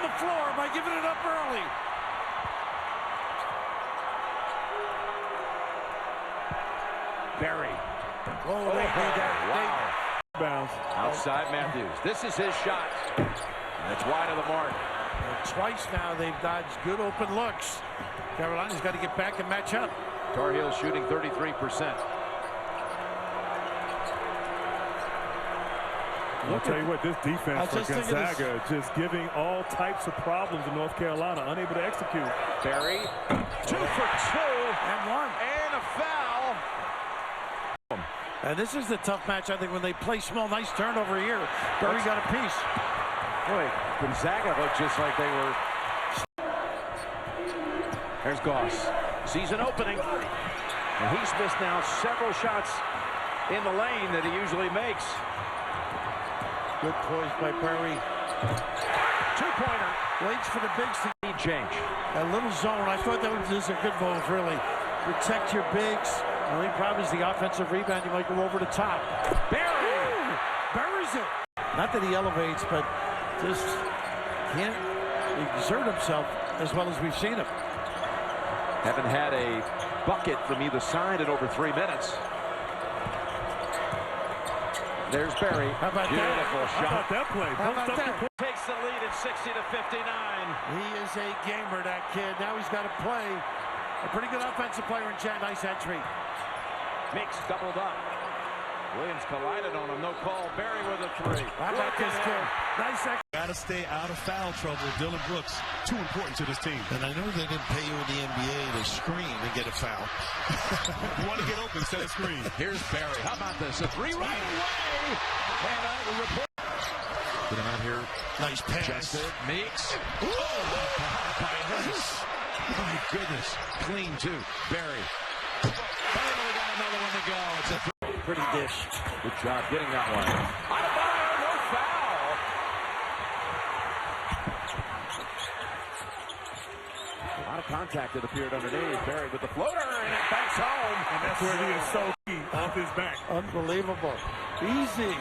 the floor by giving it up early. Barry. Oh, they did that. Wow. Bounce. Outside Matthews. This is his shot. And it's wide of the mark. Twice now they've dodged good open looks. Carolina's got to get back and match up. Tar Heels shooting 33%. I'll tell you what, this defense for Gonzaga just giving all types of problems in North Carolina, unable to execute. Barry, 2 for 2. And one. And a foul. And this is the tough match, I think, when they play small. Nice turnover here. Barry got a piece. Boy, Gonzaga looked just like they were. There's Goss. Sees an opening. And he's missed now several shots in the lane that he usually makes. Good poise by Barry. Two-pointer. Waits for the bigs to need change. A little zone. I thought that was just a good move, really. Protect your bigs. The only problem is the offensive rebound. You might go over the top. Barry! Buries it. Not that he elevates, but just can't exert himself as well as we've seen him. Haven't had a bucket from either side in over 3 minutes. There's Barry. How about beautiful that? shot. How about that play? How about that? Takes the lead at 60-59. He is a gamer, that kid. Now he's got to play. A pretty good offensive player in Chad. Nice entry. Meeks doubled up. Williams collided on him. No call. Barry with a 3. How about this kid? Nice act. Got to stay out of foul trouble. Dylan Brooks, too important to this team. And I know they didn't pay you in the NBA to screen and get a foul. You want to get open, set a screen. Here's Barry. How about this? A 3 right away. And I will report. Get him out here. Nice pass. Justin Meeks. My goodness. Clean, too. Barry. Finally got another one to go. It's a pretty dish. Good job getting that one. Out of bounds, no foul. A lot of contact that appeared underneath. Barry with the floater, and it backs home. And that's where he is so key, off his back. Unbelievable. Easy.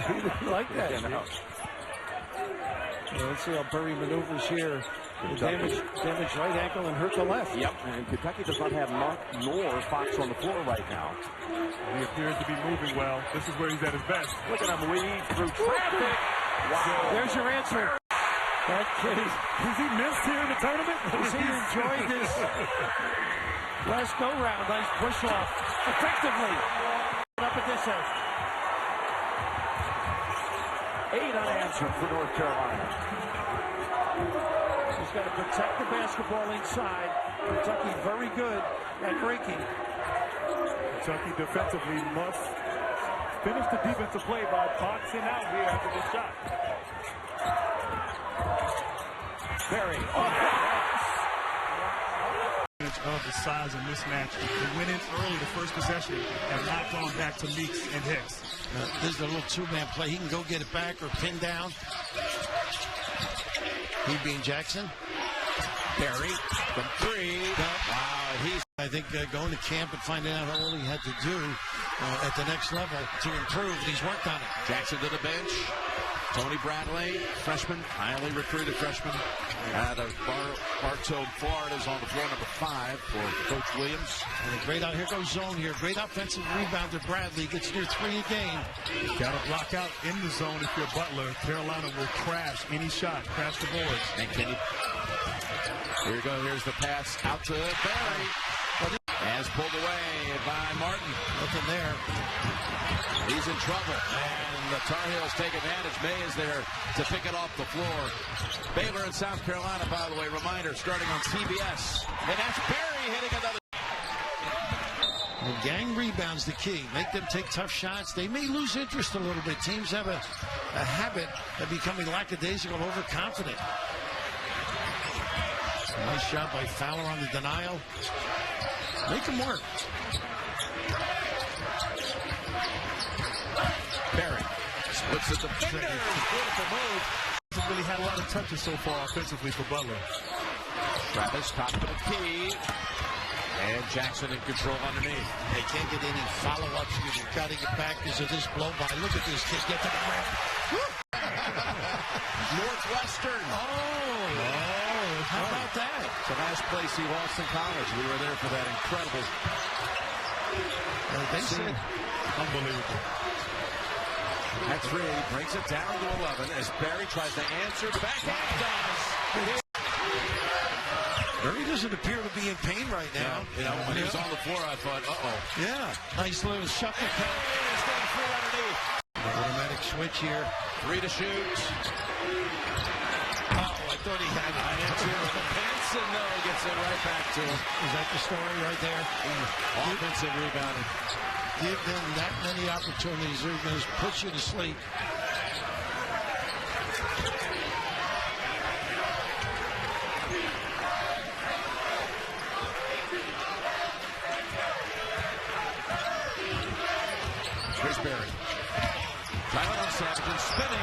He didn't like that. Well, let's see how Barry maneuvers here. Damage right ankle and hurt the left. Yep, and Kentucky does not have Monk nor Fox on the floor right now. He appears to be moving well. This is where he's at his best. Look at him weave through traffic. Wow. There's your answer. That kid Has he missed here in the tournament? Has he enjoyed this last go-round? Nice push off. Effectively. Up at this end. 8 unanswered for North Carolina. He's got to protect the basketball inside. Kentucky very good at breaking. Kentucky defensively must finish the defensive play by boxing out here after this shot. Barry. Of the size and mismatch. They went in early the first possession and not gone back to Meeks and Hicks. This is a little two-man play. He can go get it back or pin down. He being Jackson. Barry from 3. Wow, I think going to camp and finding out how all he had to do at the next level to improve, and he's worked on it. Jackson to the bench. Tony Bradley, freshman, highly recruited freshman out of Bartow, Florida, is on the floor, number 5 for Coach Williams. And a great out here goes zone here. Great offensive rebounder. Bradley gets near 3 a game. Got to block out in the zone if you're Butler. Carolina will crash any shot, crash the boards. And Kenny. Here you go. Here's the pass out to Barry. As pulled away by Martin. Looking there. He's in trouble. And the Tar Heels take advantage. May is there to pick it off the floor. Baylor and South Carolina, by the way, reminder, starting on CBS. And that's Barry hitting another. Well, gang rebounds the key. Make them take tough shots. They may lose interest a little bit. Teams have a habit of becoming lackadaisical, overconfident. Nice shot by Fowler on the denial. Make them work. Barry splits at the finger. Beautiful move. Hasn't really had a lot of touches so far offensively for Butler. Travis top of the key. And Jackson in control underneath. They can't get any follow-ups. You've got to get back because of this blow-by. Look at this kid get to the rim. Northwestern. Oh, the last place he lost in college. We were there for that incredible. They said Unbelievable. At 3, brings it down to 11 as Barry tries to answer. Backhand does. Barry doesn't appear to be in pain right now. You know, when he was on the floor, I thought, Yeah, nice little shuffle count. Automatic switch here. 3 to shoot. Oh, I thought he had it. Benson, no, gets it right back to him. Is that the story right there? Offensive rebounding. Give them that many opportunities, they're going to put you to sleep. Here's Barry. Driving on Savage and spinning.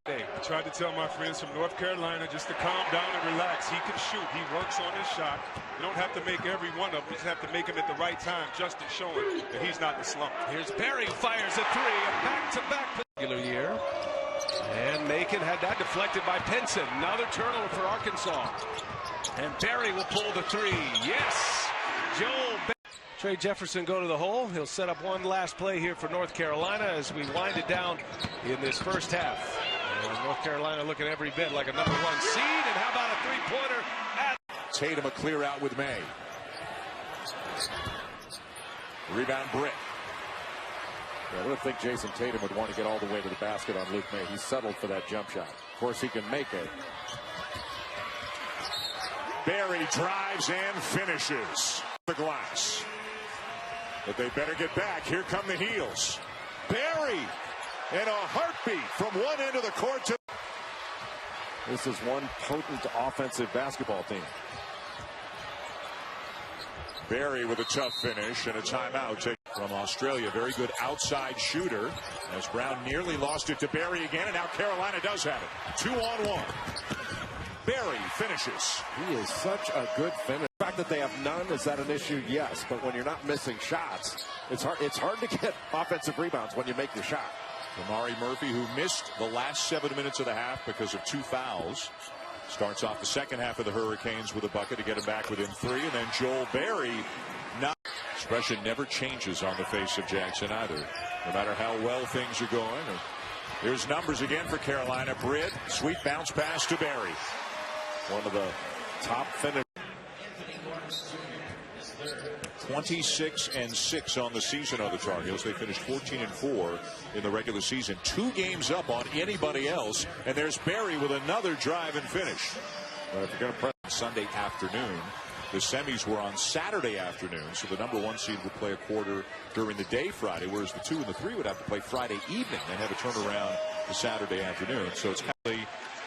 I tried to tell my friends from North Carolina just to calm down and relax. He can shoot. He works on his shot. You don't have to make every one of them. You just have to make them at the right time. Justin showing that he's not in the slump. Here's Barry, fires a 3, a back-to-back regular year. And Macon had that deflected by Pinson. Another turnover for Arkansas. And Barry will pull the 3. Yes! Joel Trey Jefferson go to the hole. He'll set up one last play here for North Carolina as we wind it down in this first half. And North Carolina looking every bit like a #1 seed. And how about a 3-pointer at Tatum a clear out with May. Rebound Britt. I don't think Jason Tatum would want to get all the way to the basket on Luke May. He settled for that jump shot. Of course, he can make it. Barry drives and finishes the glass. But they better get back. Here come the heels. Barry in a heartbeat from one end of the court to. This is one potent offensive basketball team. Barry with a tough finish and a timeout from Australia. Very good outside shooter as Brown nearly lost it to Barry again, and now Carolina does have it. 2-on-1. Barry finishes. He is such a good finisher. The fact that they have none, is that an issue? Yes, but when you're not missing shots, it's hard to get offensive rebounds when you make your shot. Amari Murphy, who missed the last 7 minutes of the half because of 2 fouls, starts off the second half of the Hurricanes with a bucket to get him back within 3, and then Joel Barry. Expression never changes on the face of Jackson either, no matter how well things are going. And here's numbers again for Carolina. Britt, sweet bounce pass to Barry. One of the top finishers. 26-6 on the season on the Tar Heels. They finished 14-4 in the regular season. 2 games up on anybody else. And there's Barry with another drive and finish. If you're going to press Sunday afternoon. The semis were on Saturday afternoon, so the #1 seed would play a quarter during the day Friday, whereas the 2 and the 3 would have to play Friday evening and have a turnaround the Saturday afternoon. So it's kind of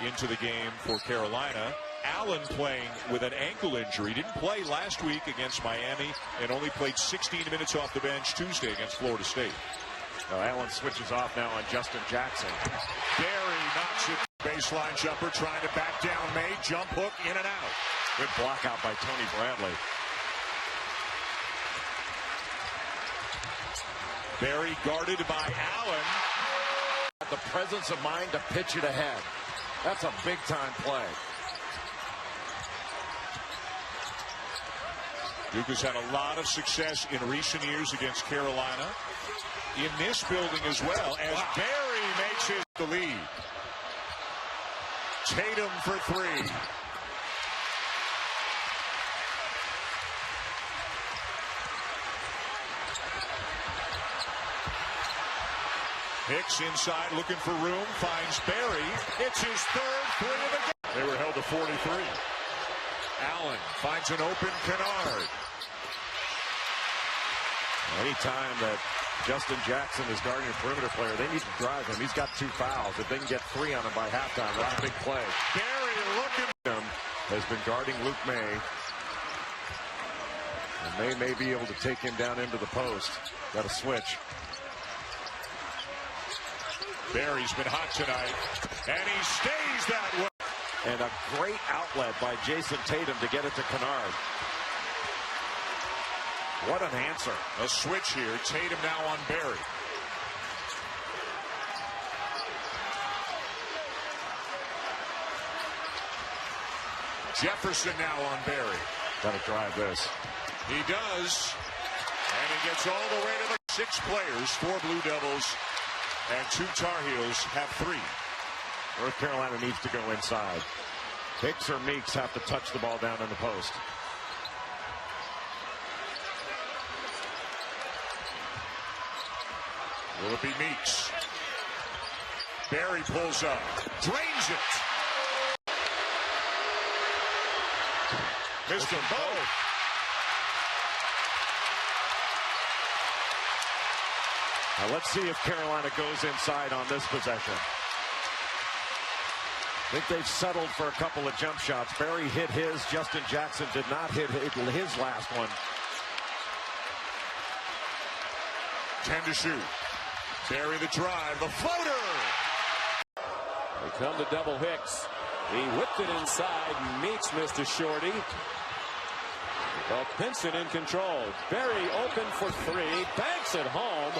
into the game for Carolina. Allen playing with an ankle injury. Didn't play last week against Miami and only played 16 minutes off the bench Tuesday against Florida State. Allen switches off now on Justin Jackson. Barry knocks it. Baseline jumper trying to back down May. Jump hook in and out. Good block out by Tony Bradley. Barry guarded by Allen. The presence of mind to pitch it ahead. That's a big time play. Duke has had a lot of success in recent years against Carolina. In this building as well, as Barry makes the lead. Tatum for 3. Hicks inside looking for room, finds Barry. It's his 3rd 3 of the game. They were held to 43. Allen finds an open Kennard. Anytime that Justin Jackson is guarding a perimeter player, they need to drive him. He's got 2 fouls. If they can get 3 on him by halftime, that's a big play. Barry looking. Has been guarding Luke May. And May may be able to take him down into the post. Got a switch. Barry's been hot tonight, and he stays that way. And a great outlet by Jason Tatum to get it to Kennard. What an answer. A switch here. Tatum now on Barry. Jefferson now on Barry. Got to drive this. He does. And he gets all the way to the 6 players, 4 Blue Devils, and 2 Tar Heels have 3. North Carolina needs to go inside. Hicks or Meeks have to touch the ball down in the post. Will it be Meeks? Barry pulls up, drains it. Missed them both. Now let's see if Carolina goes inside on this possession. I think they've settled for a couple of jump shots. Barry hit his. Justin Jackson did not hit his last one. 10 to shoot. Barry the drive, the floater. They come to double Hicks. He whipped it inside. Meeks missed a shorty. But Pinson in control. Barry open for 3. Banks it home.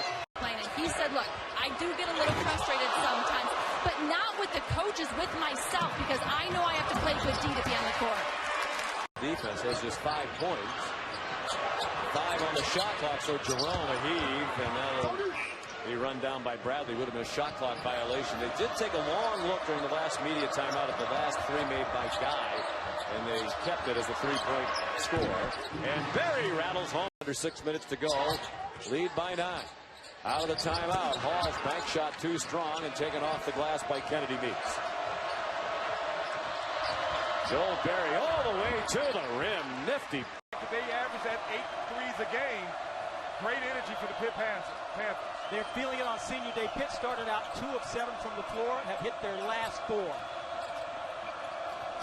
He said, look, I do get a little frustrated sometimes, but not with the coaches, with myself, because I know I have to play good D to be on the court. Defense has just 5 points. 5 on the shot clock, so Jerome a heave, and now he run down by Bradley. Would have been a shot clock violation. They did take a long look during the last media timeout at the last 3 made by Guy, and they kept it as a 3-point score. And Barry rattles home under 6 minutes to go. Lead by 9. Out of the timeout, Hall's bank shot too strong and taken off the glass by Kennedy Meeks. Joel Barry all the way to the rim. Nifty. They average at 8 threes a game. Great energy for the Pitt Panthers. They're feeling it on senior day. Pitt started out 2 of 7 from the floor, have hit their last 4.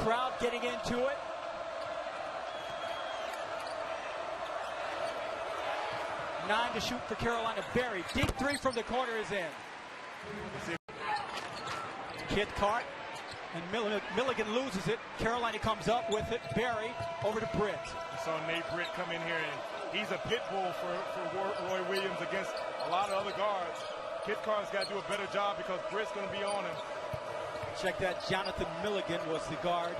Crowd getting into it. 9 to shoot for Carolina. Barry, deep 3 from the corner is in. Kid cart, and Milligan loses it. Carolina comes up with it. Barry over to Britt. I saw Nate Britt come in here, and he's a pit bull for Roy Williams against a lot of other guards. Kid Carter's got to do a better job because Britt's going to be on him. Check that. Jonathan Milligan was the guard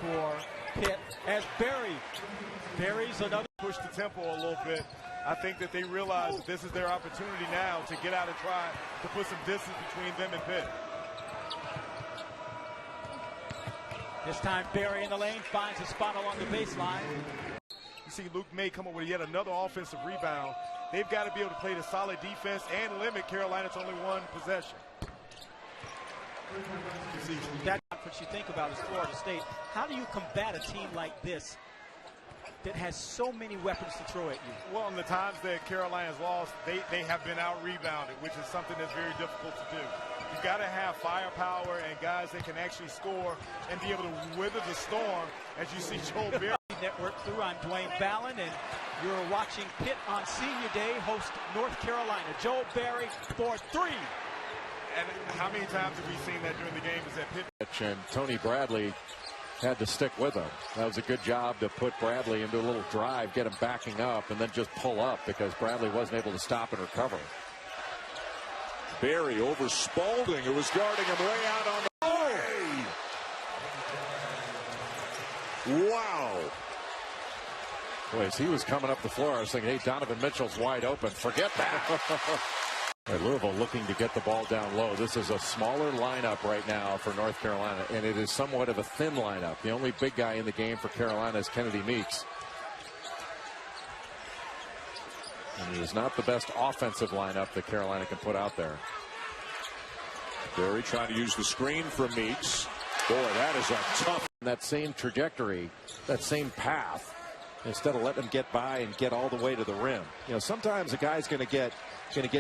for Pitt. As Barry's another. Push the tempo a little bit. I think that they realize that this is their opportunity now to get out and try to put some distance between them and Pitt. This time Barry in the lane finds a spot along the baseline. You see Luke May come up with yet another offensive rebound. They've got to be able to play the solid defense and limit Carolina to only 1 possession. You see that conference you think about is Florida State. How do you combat a team like this that has so many weapons to throw at you? Well, in the times that Carolina's lost, they have been out-rebounded, which is something that's very difficult to do. You've got to have firepower and guys that can actually score and be able to weather the storm, as you see Joel Barry. Network through. I'm Dwayne Ballin, and you're watching Pitt on Senior Day host North Carolina. Joel Barry for 3. And how many times have we seen that during the game? Is that Pitt? And Tony Bradley had to stick with him. That was a good job to put Bradley into a little drive, get him backing up, and then just pull up because Bradley wasn't able to stop and recover. Barry over Spalding, who was guarding him way out on the way. Wow. Boy, as he was coming up the floor, I was thinking, hey, Donovan Mitchell's wide open. Forget that. Louisville looking to get the ball down low. This is a smaller lineup right now for North Carolina, and it is somewhat of a thin lineup. The only big guy in the game for Carolina is Kennedy Meeks. And it is not the best offensive lineup that Carolina can put out there. Barry trying to use the screen from Meeks. Boy, that is a tough. That same trajectory, that same path, instead of letting them get by and get all the way to the rim. You know, sometimes a guy's going to get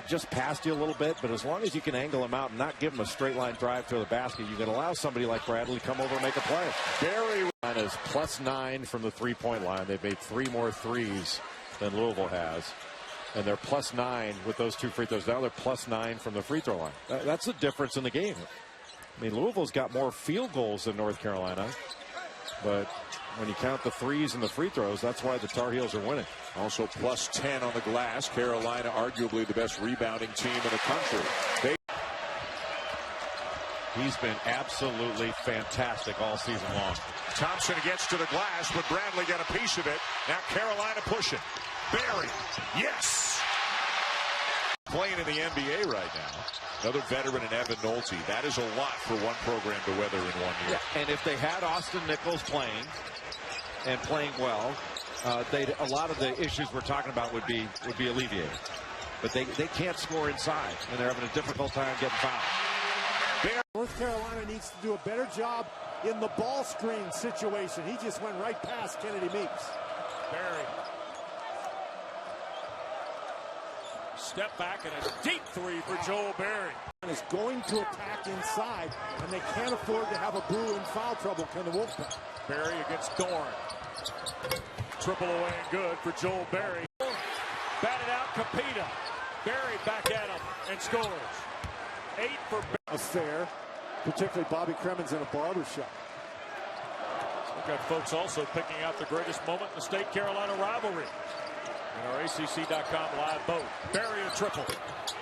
just past you a little bit, but as long as you can angle him out and not give him a straight line drive to the basket, you can allow somebody like Bradley to come over and make a play. Barry is +9 from the 3-point line. They've made 3 more threes than Louisville has. And they're +9 with those 2 free throws. Now they're +9 from the free throw line. That's the difference in the game. I mean, Louisville's got more field goals than North Carolina. But when you count the threes and the free throws, that's why the Tar Heels are winning. Also +10 on the glass. Carolina, arguably the best rebounding team in the country. He's been absolutely fantastic all season long. Thompson gets to the glass, but Bradley got a piece of it. Now Carolina pushing. Barry, yes! Playing in the NBA right now. Another veteran in Evan Nolte. That is a lot for one program to weather in 1 year. Yeah, and if they had Austin Nichols playing and playing well, a lot of the issues we're talking about would be alleviated. But they can't score inside, and they're having a difficult time getting fouled. North Carolina needs to do a better job in the ball screen situation. He just went right past Kennedy Meeks. Barry. Step back and a deep three for Joel Barry. Is going to attack inside, and they can't afford to have a Brew in foul trouble. Can the Wolfpack? Barry against Dorn. Triple away and good for Joel Barry. Batted out Capita. Barry back at him and scores. 8 for Barry. Affair, particularly Bobby Cremins in a barbershop. We've got folks also picking out the greatest moment in the State Carolina rivalry in our ACC.com live vote. Barry a triple.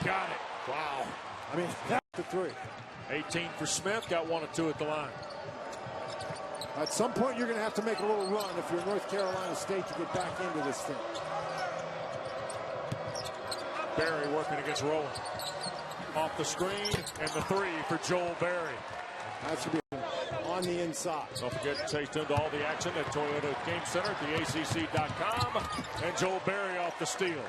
Got it. Wow. I mean, that's the 3. 18 for Smith. Got 1 or 2 at the line. At some point, you're going to have to make a little run if you're North Carolina State to get back into this thing. Barry working against Rowan. Off the screen, and the 3 for Joel Barry. That should be on the inside. Don't forget to stay tuned to all the action at Toyota Game Center at theACC.com. And Joel Barry off the steal.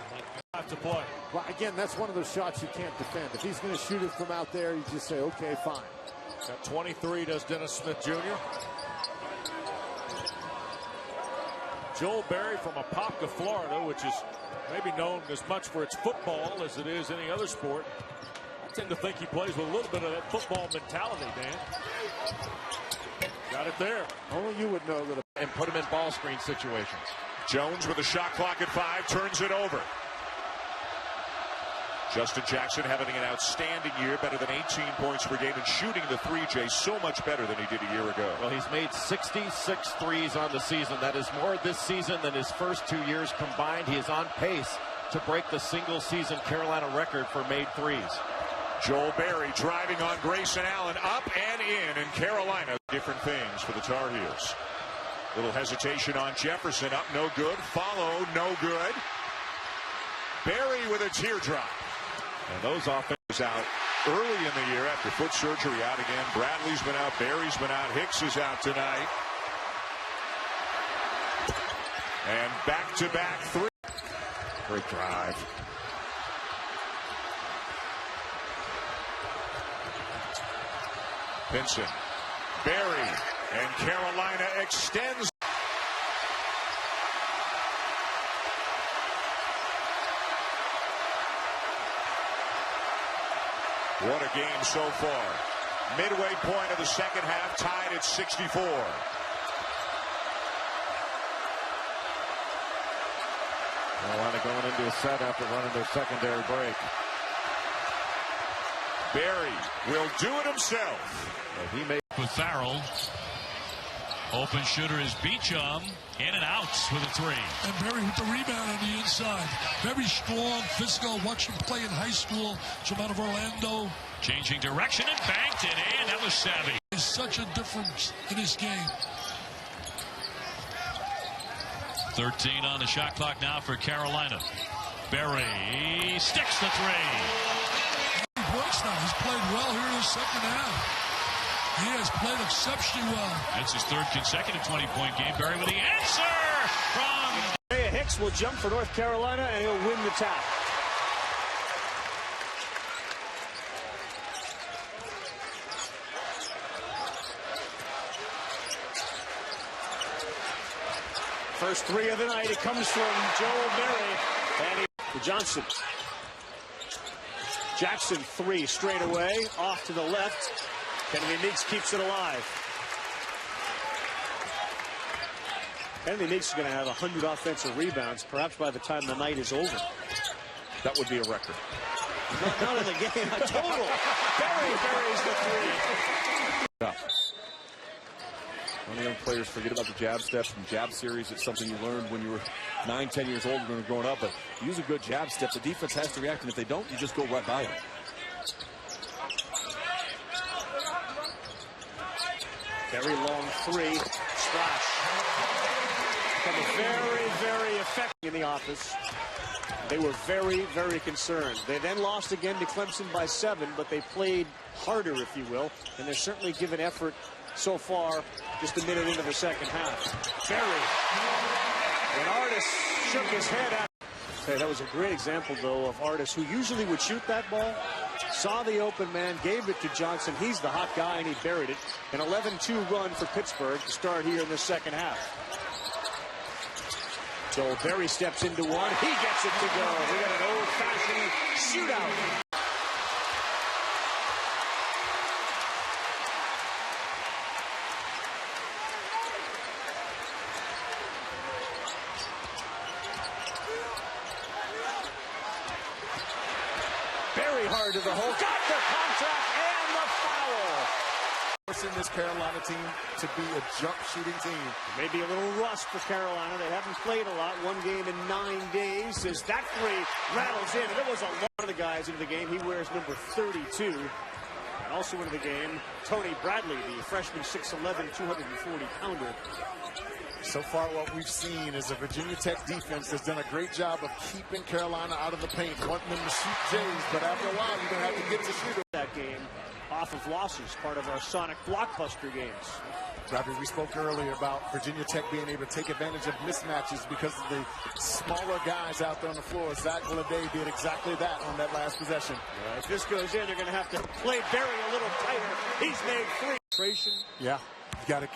Have to play. Well, again, that's one of those shots you can't defend. If he's going to shoot it from out there, you just say, okay, fine. Got 23 does Dennis Smith Jr. Joel Barry from Apopka, Florida, which is maybe known as much for its football as it is any other sport. I tend to think he plays with a little bit of that football mentality, Dan. Got it there. Only you would know that. And put him in ball screen situations. Jones with a shot clock at 5 turns it over. Justin Jackson having an outstanding year, better than 18 points per game, and shooting the 3, Jay, so much better than he did a year ago. Well, he's made 66 threes on the season. That is more this season than his first 2 years combined. He is on pace to break the single-season Carolina record for made threes. Joel Barry driving on Grayson Allen, up and in, and Carolina. Different things for the Tar Heels. Little hesitation on Jefferson, up no good, follow no good. Barry with a teardrop. And those offenses out early in the year after foot surgery, out again. Bradley's been out, Barry's been out, Hicks is out tonight. And back-to-back 3. Great drive. Pinson, Barry, and Carolina extends. What a game so far. Midway point of the second half, tied at 64. Carolina going into a set after running their secondary break. Barry will do it himself. He made with Farrell. Open shooter is Beachum. In and out with a 3. And Barry with the rebound on the inside. Very strong, physical. Watched him play in high school. From out of Orlando. Changing direction and banked it in. That was savvy. There's such a difference in his game. 13 on the shot clock now for Carolina. Barry sticks the 3. He works now. He's played well here in the second half. He has played exceptionally well. That's his 3rd consecutive 20-point game. Barry with the answer from... Hicks will jump for North Carolina, and he'll win the tap. First 3 of the night. It comes from Joel Barry. And to Johnson. Jackson 3 straight away. Off to the left. Kennedy Meeks keeps it alive. Kennedy Meeks is going to have 100 offensive rebounds, perhaps by the time the night is over. That would be a record. Not in the game, a total. Barry buries the 3. Many young players forget about the jab steps and jab series. It's something you learned when you were 9, 10 years old when you were growing up. But use a good jab step. The defense has to react, and if they don't, you just go right by them. Very long three. Splash. Very, very effective in the office. They were very, very concerned. They then lost again to Clemson by 7, but they played harder, if you will, and they're certainly given effort so far, just a minute into the second half. Berry. And Artis shook his head at. Hey, that was a great example, though, of Artis, who usually would shoot that ball, saw the open man, gave it to Johnson. He's the hot guy, and he buried it. An 11-2 run for Pittsburgh to start here in the second half. So Berry steps into one. He gets it to go. We got an old-fashioned shootout. Very hard to the hole. Got the contact and the foul. Forcing this Carolina team to be a jump shooting team. Maybe a little rust for Carolina. They haven't played a lot. One game in 9 days. As that three rattles in. And there was a lot of the guys into the game. He wears number 32. And also into the game, Tony Bradley, the freshman 6'11", 240-pounder. So far, what we've seen is a Virginia Tech defense that's done a great job of keeping Carolina out of the paint, wanting them to shoot Jays, but after a while, you're going to have to get to shoot that game off of losses, part of our Sonic blockbuster games. Robbie, we spoke earlier about Virginia Tech being able to take advantage of mismatches because of the smaller guys out there on the floor. Zach Gladey did exactly that on that last possession. Yeah, if this goes in, they're going to have to play Berry a little tighter. He's made 3. Yeah, you got to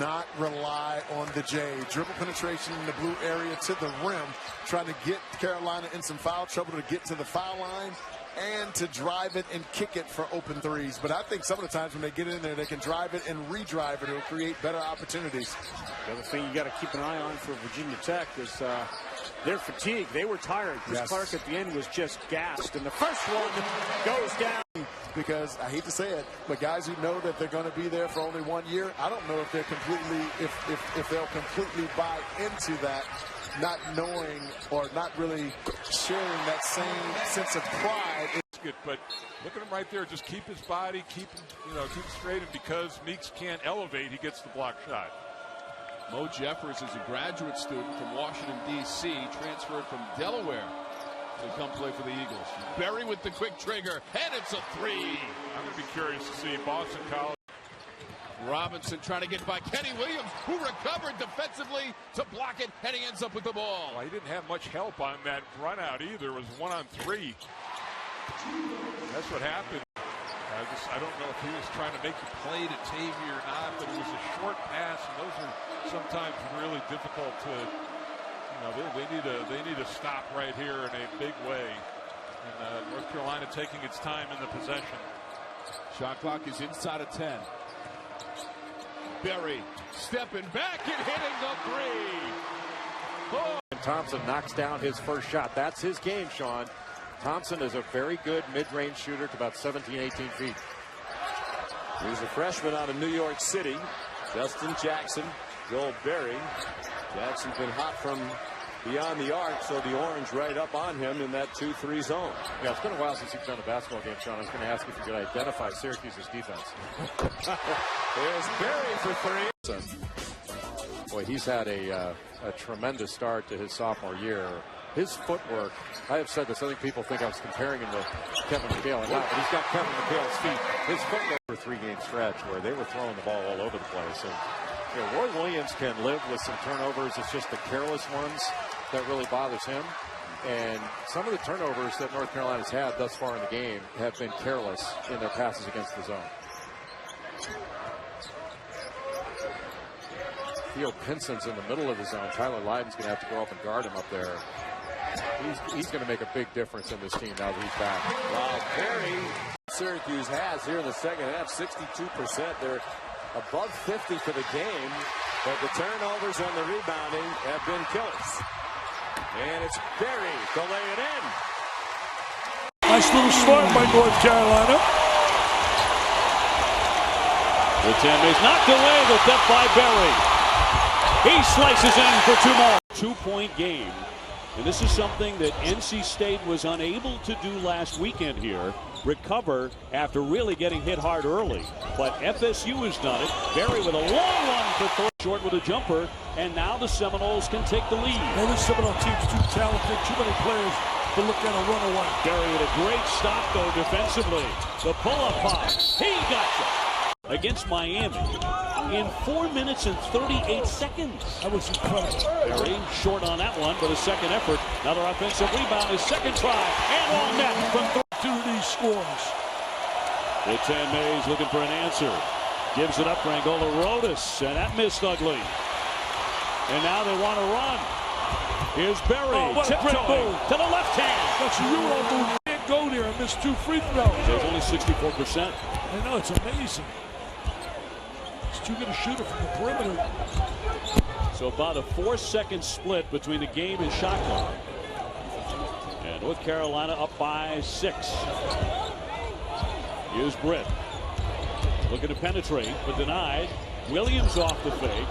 not rely on the J. Dribble penetration in the blue area to the rim, trying to get Carolina in some foul trouble to get to the foul line and to drive it and kick it for open threes. But I think some of the times when they get in there, they can drive it and redrive it. It'll create better opportunities. The other thing you got to keep an eye on for Virginia Tech is their fatigue. They were tired. Chris Clark at the end was just gassed. And the first one goes down. Because I hate to say it, but guys who know that they're going to be there for only 1 year, I don't know if they're completely, if they'll completely buy into that, not knowing or not really sharing that same sense of pride. It's good, but look at him right there. Just keep his body, keep him straight, and because Meeks can't elevate, he gets the block shot. Mo Jeffers is a graduate student from Washington, D.C., transferred from Delaware to come play for the Eagles. Berry with the quick trigger, and it's a 3. I'm going to be curious to see Boston College. Robinson trying to get by Kenny Williams, who recovered defensively to block it, and he ends up with the ball. Well, he didn't have much help on that run out either. It was 1-on-3. That's what happened. I don't know if he was trying to make the play to Tavy or not, but it was a short pass, and those are sometimes really difficult to. They need to stop right here in a big way. And North Carolina taking its time in the possession. Shot clock is inside of 10. Berry stepping back and hitting the 3. Oh. And Thompson knocks down his first shot. That's his game, Sean. Thompson is a very good mid-range shooter to about 17, 18 feet. He's a freshman out of New York City. Justin Jackson, Joel Berry. Jackson's been hot from beyond the arc, so the orange right up on him in that 2-3 zone. Yeah, it's been a while since you've done a basketball game, Sean. I was going to ask if you could identify Syracuse's defense. There's Berry for 3. Boy, he's had a tremendous start to his sophomore year. His footwork, I have said this, I think people think I was comparing him to Kevin McHale, and not, but he's got Kevin McHale's feet. His footwork for a 3-game stretch where they were throwing the ball all over the place. And Roy Williams can live with some turnovers. It's just the careless ones that really bothers him. And some of the turnovers that North Carolina's had thus far in the game have been careless in their passes against the zone. Theo Pinson's in the middle of the zone. Tyler Lydon's going to have to go up and guard him up there. He's going to make a big difference in this team now that he's back. Wow, Berry, Syracuse has here in the second half, 62%. They're above 50 for the game, but the turnovers and the rebounding have been killers. And it's Berry to lay it in. Nice little start by North Carolina. The 10 is knocked away, the step by Berry. He slices in for 2 more. 2-point game. And this is something that NC State was unable to do last weekend here. recover after really getting hit hard early. But FSU has done it. Berry with a long run for third, short with a jumper, and now the Seminoles can take the lead. Well, this Seminole team's too talented, too many players to look at a runaway. Berry with a great stop, though, defensively. The pull-up pop. He got you. Against Miami in 4 minutes and 38 seconds. That was incredible. Berry short on that one, but a second effort. Another offensive rebound, his second try, and on net from 2 of these scores. Big Ten Mays looking for an answer. Gives it up for Angola Rodas, and that missed ugly. And now they want to run. Here's Berry, tiptoeing to the left hand. That's a Euro move. You can't go there and miss 2 free throws. There's only 64%. I know, it's amazing. He's too good a shooter from the perimeter. So about a 4-second split between the game and shot clock. And North Carolina up by 6. Here's Britt. Looking to penetrate, but denied. Williams off the fake.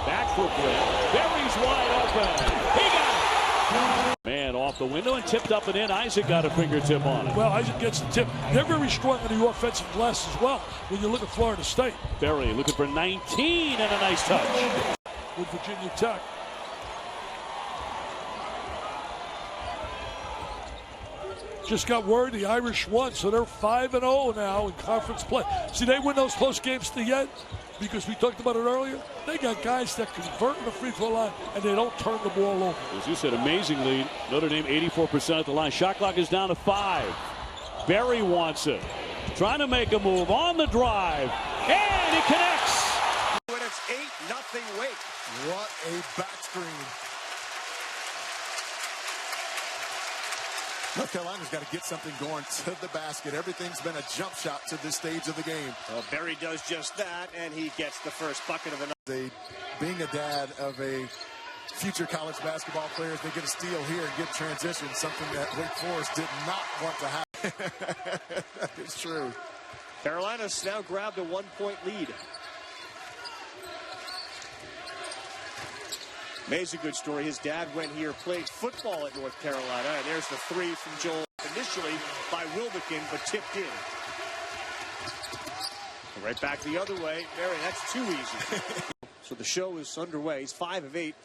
Back for Britt. Berry's wide open. He got it. Man off the window and tipped up and in. Isaac got a fingertip on it. Well, Isaac gets the tip. They're very strong on the offensive glass as well when you look at Florida State. Berry looking for 19 and a nice touch. With Virginia Tech. Just got word the Irish won, so they're 5-0 now in conference play. See, they win those close games to the end because we talked about it earlier. They got guys that convert in the free throw line and they don't turn the ball over. As you said, amazingly, Notre Dame 84% at the line. Shot clock is down to 5. Berry wants it. Trying to make a move on the drive. And he connects. When it's 8-0 Wake. What a back screen. North Carolina's got to get something going to the basket. Everything's been a jump shot to this stage of the game. Well, Berry does just that, and he gets the first bucket of the night. Being a dad of a future college basketball players, they get a steal here and get transition, something that Wake Forest did not want to happen. That is true. Carolina's now grabbed a 1-point lead. May's a good story. His dad went here, played football at North Carolina, and there's the 3 from Joel. Initially by Wilbekin, but tipped in. Right back the other way. Berry, that's too easy. So the show is underway. He's 5 of 8.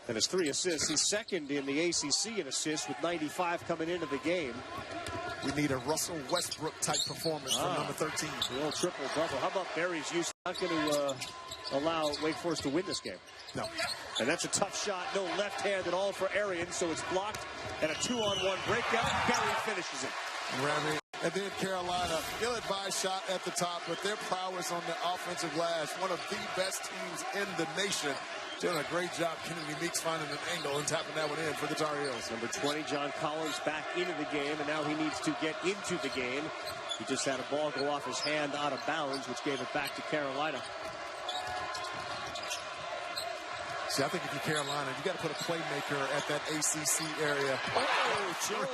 And his 3 assists. He's second in the ACC in assists with 95 coming into the game. We need a Russell Westbrook type performance from number 13. The old triple double. How about Berry's use? Not going to allow Wake Forest to win this game. No. And that's a tough shot. No left hand at all for Arian, so it's blocked. And a 2-on-1 breakout. Berry finishes it. And then Carolina, ill-advised shot at the top, but their prowess on the offensive glass, one of the best teams in the nation. Doing a great job. Kennedy Meeks finding an angle and tapping that one in for the Tar Heels. Number 20, John Collins, back into the game, and now he needs to get into the game. He just had a ball go off his hand out of bounds, which gave it back to Carolina. See, I think if you're Carolina, you got to put a playmaker at that ACC area. Oh, Joe.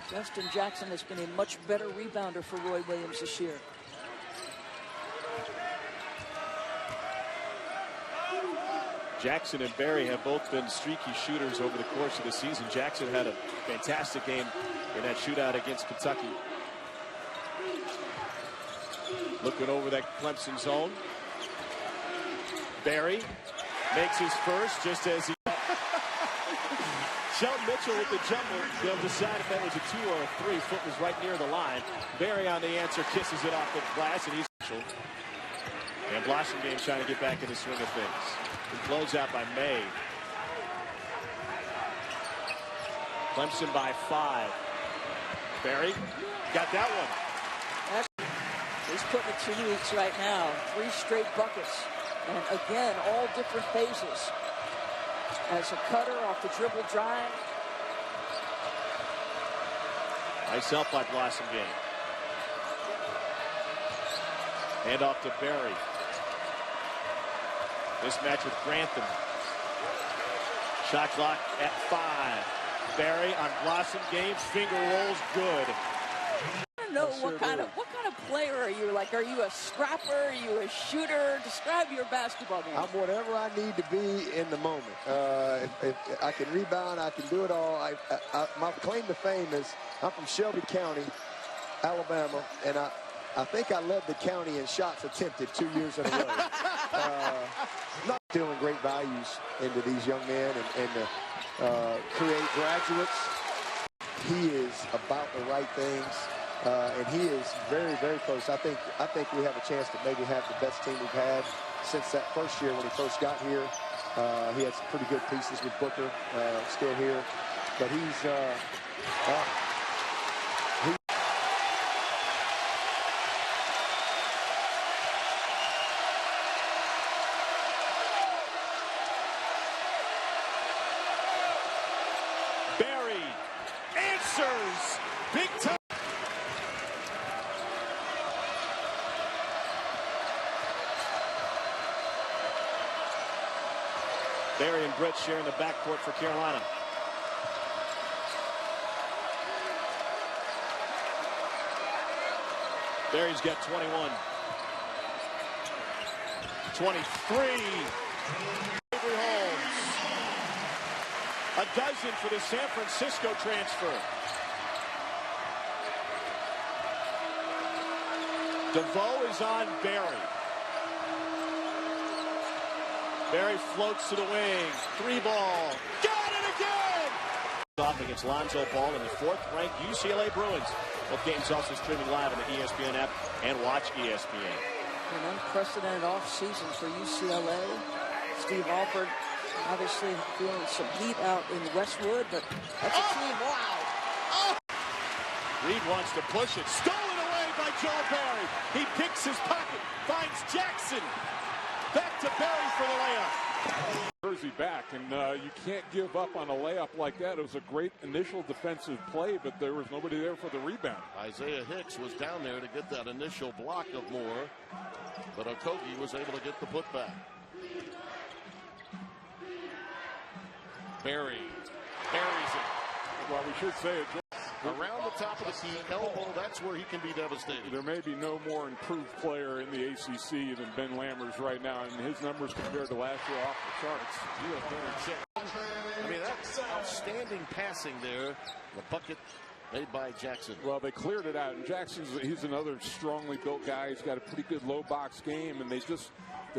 Justin Jackson has been a much better rebounder for Roy Williams this year. Jackson and Barry have both been streaky shooters over the course of the season. Jackson had a fantastic game in that shootout against Kentucky. Looking over that Clemson zone. Barry makes his first just as he... Sheldon Mitchell with the jumper. They'll decide if that was a 2 or a 3. Foot was right near the line. Barry on the answer kisses it off the glass, and he's... And Blossomgame trying to get back in the swing of things. Close out by May. Clemson by 5. Barry got that one. He's putting it to weeks right now. 3 straight buckets. And again, all different phases. As a cutter off the dribble drive. Nice help by Blossomgame. Hand off to Barry. Mismatch with Grantham. Shot clock at 5. Barry on Blossomgame. Finger rolls good. I don't know what kind of player are you? Like, are you a scrapper? Are you a shooter? Describe your basketball game. I'm whatever I need to be in the moment. If I can rebound, I can do it all. My claim to fame is I'm from Shelby County, Alabama, and I think I led the county in shots attempted 2 years in a row. Not instilling great values into these young men and to create graduates. He is about the right things. And he is very, very close. I think we have a chance to maybe have the best team we've had since that first year when he first got here. He had some pretty good pieces with Booker still here. But he's Barry answers big time. Barry and Brett sharing the backcourt for Carolina. Barry's got 21. 23. Avery Holmes. A dozen for the San Francisco transfer. DeVoe is on Barry. Barry floats to the wing. 3 ball. Got it again! Off against Lonzo Ball in the 4th-ranked UCLA Bruins. Both games also streaming live on the ESPN app and watch ESPN. An unprecedented offseason for UCLA. Steve Alford obviously feeling some heat out in Westwood, but that's a team. Wow! Oh. Reed wants to push it. Stolen away by Joel Barry. He picks his pocket. Finds Jackson. Back to Barry for the layup. Jersey back, and you can't give up on a layup like that. It was a great initial defensive play, but there was nobody there for the rebound. Isaiah Hicks was down there to get that initial block of Moore, but Okogie was able to get the putback. Barry buries it. Well, we should say it. Around the top of the key, elbow, that's where he can be devastating. There may be no more improved player in the ACC than Ben Lammers right now, and his numbers compared to last year off the charts. I mean, that's outstanding passing there. The bucket made by Jackson. Well, they cleared it out, and he's another strongly built guy. He's got a pretty good low box game, and they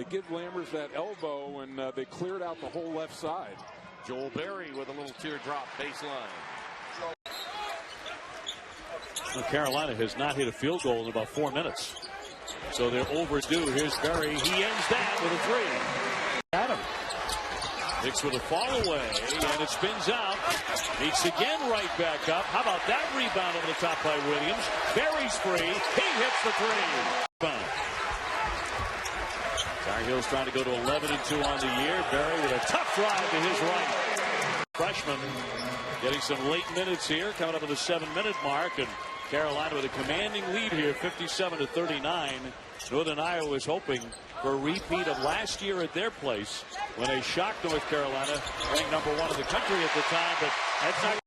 give Lammers that elbow, and they cleared out the whole left side. Joel Barry with a little teardrop baseline. Well, Carolina has not hit a field goal in about 4 minutes. So they're overdue. Here's Barry. He ends that with a 3. Adam. Hicks with a fall away, and it spins out. Meets again right back up. How about that rebound over the top by Williams? Barry's free. He hits the 3. Tar Heels trying to go to 11-2 on the year. Barry with a tough drive to his right. Freshman getting some late minutes here, coming up to the 7-minute mark, and Carolina with a commanding lead here, 57-39. Northern Iowa is hoping for a repeat of last year at their place when they shocked North Carolina, ranked #1 in the country at the time, but that's not.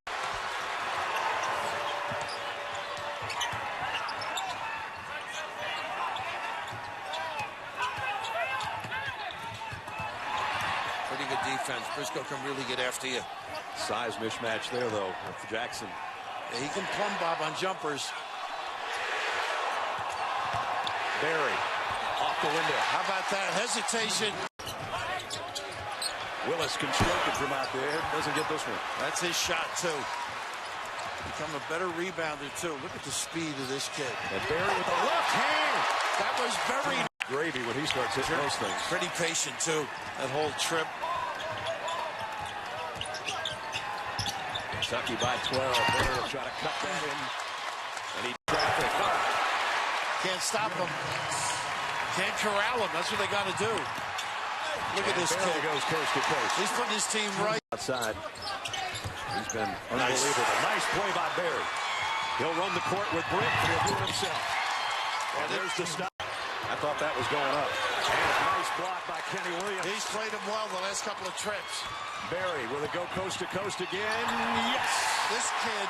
pretty good defense. Briscoe can really get after you. Size mismatch there, though, for Jackson. Yeah, he can plumb bob on jumpers. Barry off the window. How about that hesitation? Willis constructed from out there. Doesn't get this one. That's his shot, too. Become a better rebounder, too. Look at the speed of this kid. And Barry with the left hand. That was very gravy when he starts hitting those things. Pretty patient, too. That whole trip. Kentucky by 12. Barry will try to cut that in. And he traffic. Can't stop him. Can't corral him. That's what they got to do. Look at this kid. Goes coast to coast. He's putting his team right. Outside. He's been unbelievable. Nice play by Barry. He'll run the court with Britt, and he'll do it himself. And there's the stop. I thought that was going up. And a nice block by Kenny Williams. He's played him well the last couple of trips. Barry, will it go coast to coast again? Yes. This kid.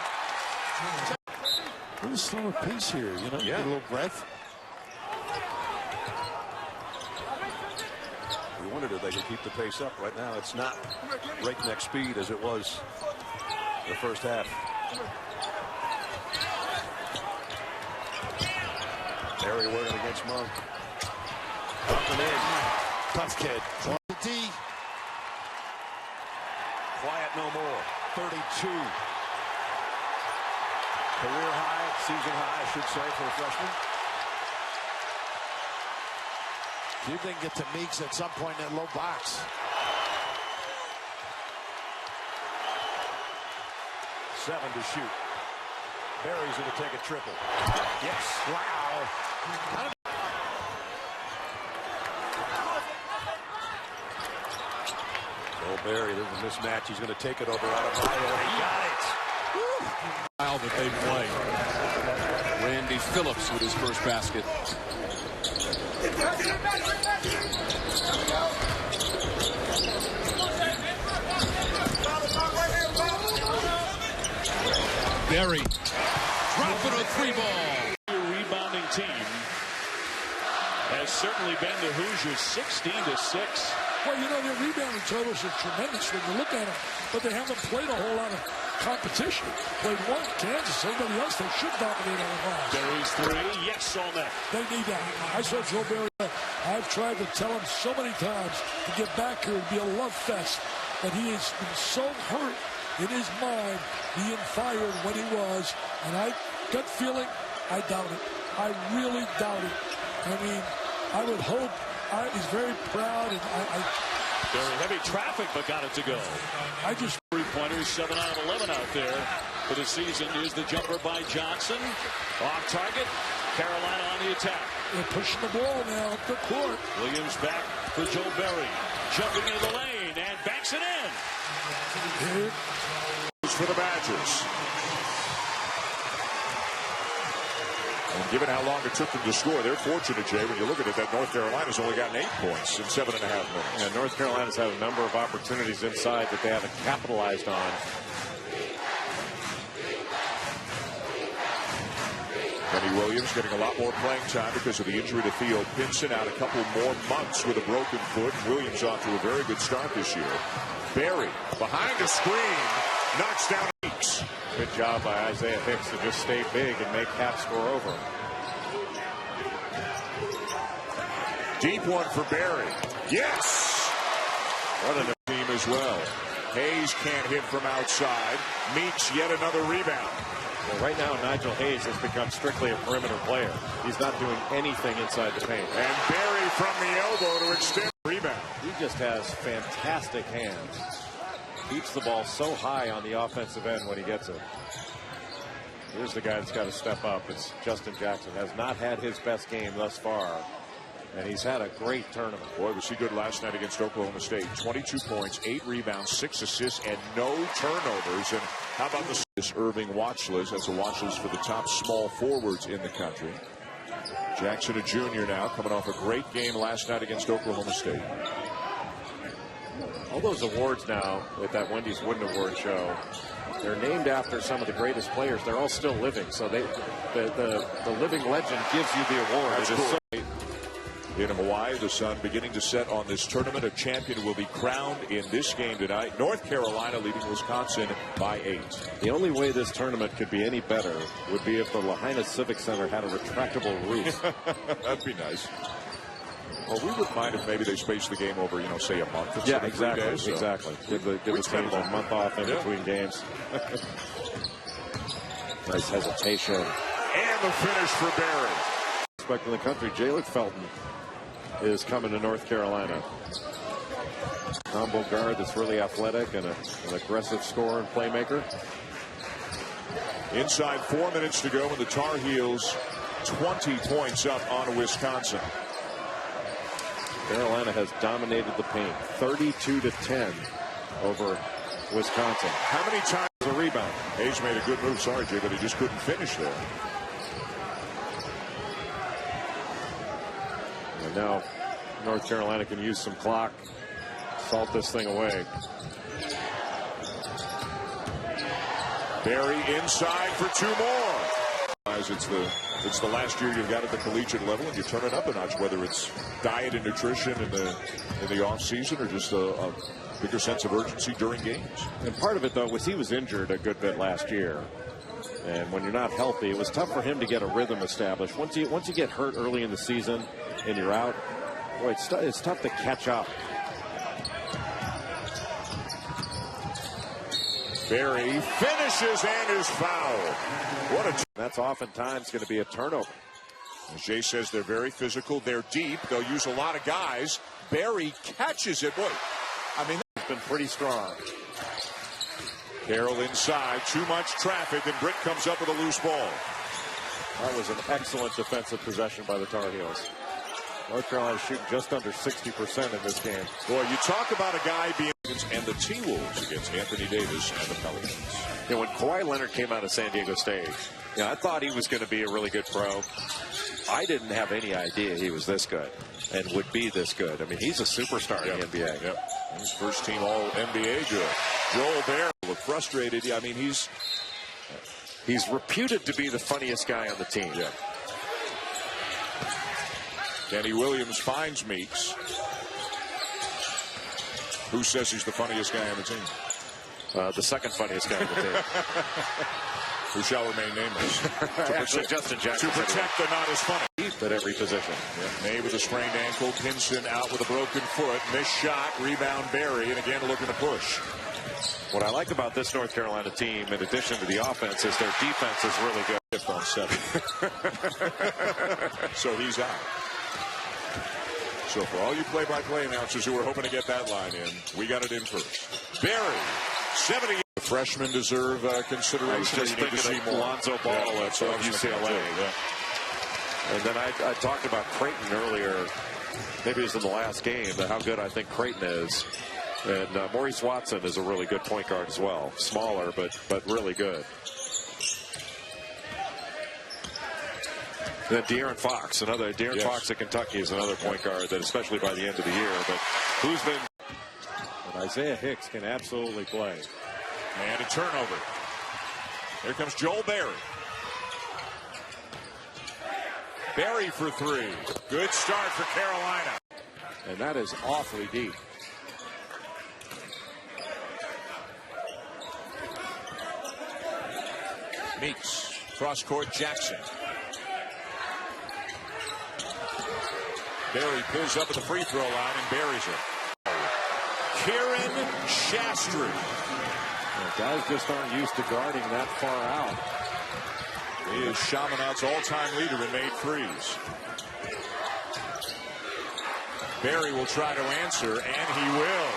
A little slower pace here, you know, yeah. Get a little breath. We wondered if they could keep the pace up. Right now, it's not breakneck speed as it was the first half. Barry working against Monk. Up and in. Tough kid. D. Quiet no more. 32. Career high, season high, I should say, for a freshman. See if they can get to Meeks at some point in that low box. Seven to shoot. Barry's going to take a triple. Yes. Wow. Joel Barry, there's a mismatch. He's going to take it over out of Mayo. He got it. Style that they play. Randy Phillips with his first basket. Barry dropping a three ball. Your rebounding team has certainly been the Hoosiers 16-6. Well, you know, their rebounding totals are tremendous when you look at them, but they haven't played a whole lot of competition. Played one, Kansas, everybody else, they should dominate on the glass. Barry's three, yes on that. They need that. I saw Joe Barry. I've tried to tell him so many times to get back here and be a love fest, but he has been so hurt in his mind being fired when he was, and I gut feeling, I doubt it. I really doubt it. I mean, I would hope. He's very proud, and Very heavy traffic, but got it to go. I just three-pointers, 7 out of 11 out there for the season. Here's the jumper by Johnson. Off target. Carolina on the attack. They're pushing the ball now up the court. Williams back for Joe Barry. Jumping into the lane and banks it in. Here. For the Badgers. And given how long it took them to score, they're fortunate, Jay, when you look at it, that North Carolina's only gotten 8 points in 7.5 minutes. Yeah, North Carolina's had a number of opportunities inside that they haven't capitalized on. Kenny Williams getting a lot more playing time because of the injury to Theo Pinson, out a couple more months with a broken foot. Williams off to a very good start this year. Barry behind the screen knocks down Meeks. Good job by Isaiah Hicks to just stay big and make Cap score over. Deep one for Barry. Yes! What a team as well. Hayes can't hit from outside. Meeks yet another rebound. Well, right now, Nigel Hayes has become strictly a perimeter player. He's not doing anything inside the paint. And Barry from the elbow to extend the rebound. He just has fantastic hands. Keeps the ball so high on the offensive end when he gets it. Here's the guy that's got to step up. It's Justin Jackson. Has not had his best game thus far. And he's had a great tournament. Boy, was he good last night against Oklahoma State. 22 points, 8 rebounds, 6 assists, and no turnovers. And how about this Irving watch list? That's a watch list for the top small forwards in the country. Jackson, a junior now, coming off a great game last night against Oklahoma State. All those awards now at that Wendy's Wooden Award show, they're named after some of the greatest players. They're all still living, so the living legend gives you the award. That's cool. in Hawaii. The sun beginning to set on this tournament. A champion will be crowned in this game tonight. North Carolina leading Wisconsin by 8. The only way this tournament could be any better would be if the Lahaina Civic Center had a retractable roof. That'd be nice. Well, we wouldn't mind if maybe they spaced the game over, say a month. Yeah, exactly. 3 days, so. Exactly. Give the teams a month off in between games. Nice hesitation. And the finish for Barry. Expecting the country, Jalen Felton is coming to North Carolina. Combo guard that's really athletic and an aggressive scorer and playmaker. Inside 4 minutes to go, and the Tar Heels 20 points up on Wisconsin. Carolina has dominated the paint, 32-10 over Wisconsin. How many times a rebound? Hayes made a good move. Sorry, Jay, but he just couldn't finish there. And now North Carolina can use some clock, salt this thing away. Barry inside for 2 more. It's the last year you've got at the collegiate level, and you turn it up a notch, whether it's diet and nutrition in the off season or just a bigger sense of urgency during games. And part of it, though, was he was injured a good bit last year. And when you're not healthy, it was tough for him to get a rhythm established. Once you get hurt early in the season and you're out, boy, it's tough to catch up. Barry finishes and is fouled. That's oftentimes going to be a turnover. As Jay says, they're very physical. They're deep. They'll use a lot of guys. Barry catches it. Boy, it's been pretty strong. Carroll inside. Too much traffic, and Britt comes up with a loose ball. That was an excellent defensive possession by the Tar Heels. North Carolina shooting just under 60% in this game. Boy, you talk about a guy being and the T-Wolves against Anthony Davis and the Pelicans. When Kawhi Leonard came out of San Diego State, I thought he was going to be a really good pro. I didn't have any idea he was this good and would be this good. He's a superstar in the NBA. Yep. He's first team all NBA good. Joel Bear looked frustrated. He's reputed to be the funniest guy on the team. Yeah. Kenny Williams finds Meeks. Who says he's the funniest guy on the team? The second funniest guy on the team. Who shall remain nameless. Actually, Justin Jackson. To protect the not as funny. At every position. Yeah. May with a sprained ankle. Pinson out with a broken foot. Missed shot. Rebound Barry. And again looking to push. What I like about this North Carolina team, in addition to the offense, is their defense is really good. On 7. So he's out. So for all you play-by-play announcers who are hoping to get that line in, we got it in first. Barry, 70. The freshmen deserve consideration. I was just thinking of Lonzo Ball at UCLA. And then I talked about Creighton earlier. Maybe it was in the last game, how good I think Creighton is. And Maurice Watson is a really good point guard as well. Smaller, but really good. Then De'Aaron Fox, Fox at Kentucky is another point guard that, especially by the end of the year, but who's been. And Isaiah Hicks can absolutely play. And a turnover. Here comes Joel Barry. Barry for 3. Good start for Carolina. And that is awfully deep. Meeks, cross-court Jackson. Barry pulls up at the free throw line and buries it. Kieran Shastry. Guys just aren't used to guarding that far out. He is Chaminade's all-time leader in made threes. Barry will try to answer, and he will.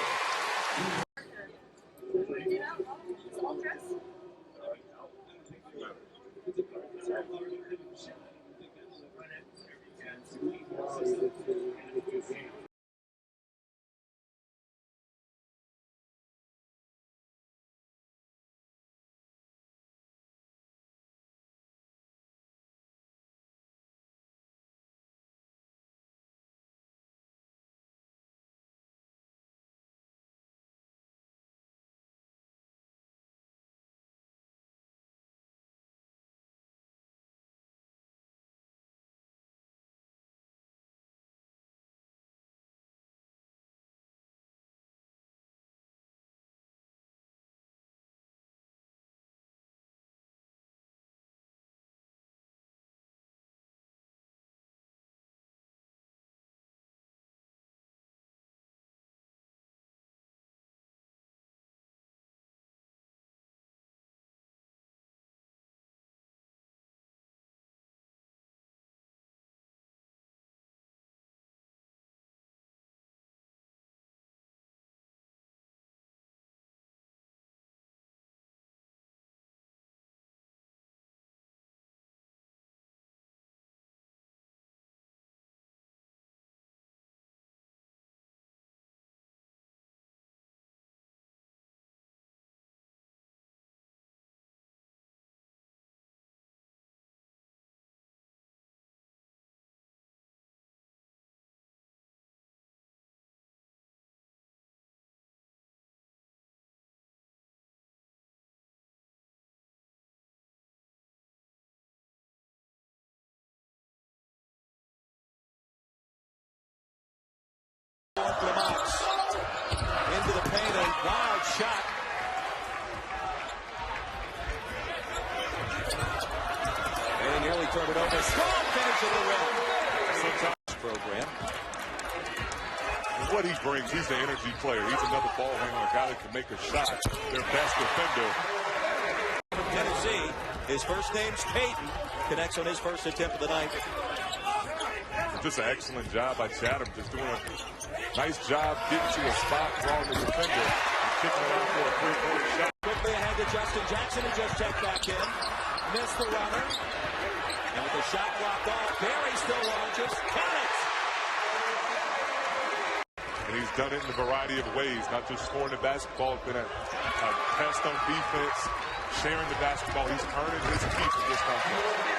what he brings. He's the energy player. He's another ball handler, a guy that can make a shot. Their best defender. From Tennessee, his first name's Peyton. Connects on his first attempt of the night. Just an excellent job by Chatham. Just doing a nice job getting to a spot, drawing the defender, and kicking it out for a three-point shot. Quickly ahead to Justin Jackson, who just checked back in. Missed the runner. And with the shot blocked off, Barry still launches. Count it! And he's done it in a variety of ways, not just scoring the basketball. It's been a test on defense, sharing the basketball. He's earning his keep in this conference.